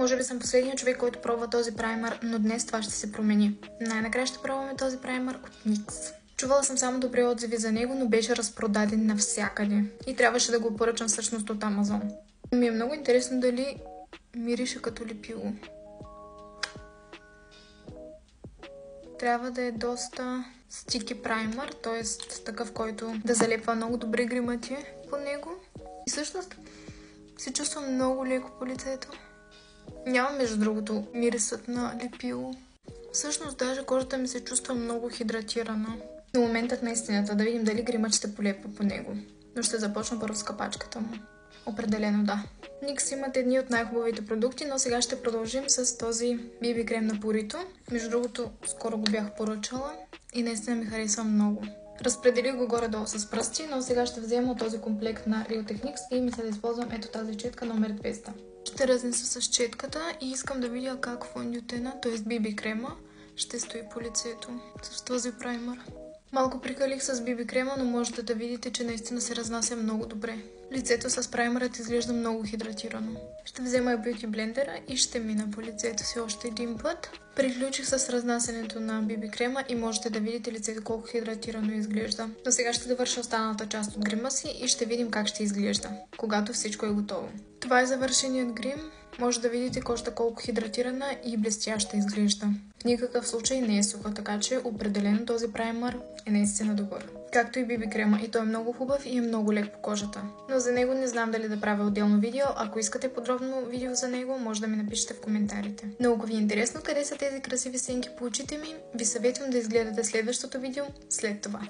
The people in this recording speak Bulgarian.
Може би съм последният човек, който пробва този праймер, но днес това ще се промени. Най-накрая ще пробваме този праймер от NYX. Чувала съм само добри отзиви за него, но беше разпродаден навсякъде. И трябваше да го поръчам всъщност от Амазон. Ми е много интересно дали мирише като лепило. Трябва да е доста стики праймер, т.е. такъв, който да залепва много добре гримати по него. И всъщност се чувствам много леко по лицето. Няма между другото мирисът на лепило. Всъщност даже кожата ми се чувства много хидратирана. Но моментът на истината, да видим дали гримът ще полепва по него. Но ще започна първо с капачката му. Определено да. NYX имат едни от най-хубавите продукти, но сега ще продължим с този BB крем на Purito. Между другото, скоро го бях поръчала и наистина ми харесва много. Разпределих го горе-долу с пръсти, но сега ще взема от този комплект на Real Techniques и мисля да използвам ето тази четка номер 200. Ще разнеса с четката и искам да видя как фондютена, т.е. BB крема, ще стои по лицето с този праймер. Малко прикалих с BB крема, но можете да видите, че наистина се разнася много добре. Лицето с праймерът изглежда много хидратирано. Ще взема и бюти блендера и ще мина по лицето си още един път. Приключих с разнасянето на BB крема и можете да видите лицето колко хидратирано изглежда. Но сега ще довърша останалата част от грима си и ще видим как ще изглежда, когато всичко е готово. Това е завършеният грим. Може да видите кожата колко хидратирана и блестяща изглежда. В никакъв случай не е суха, така че определено този праймер е наистина добър. Както и BB крема, и той е много хубав и е много лек по кожата. Но за него не знам дали да правя отделно видео. Ако искате подробно видео за него, може да ми напишете в коментарите. Но ако ви е интересно къде са тези красиви сенки по очите ми, ви съветвам да изгледате следващото видео след това.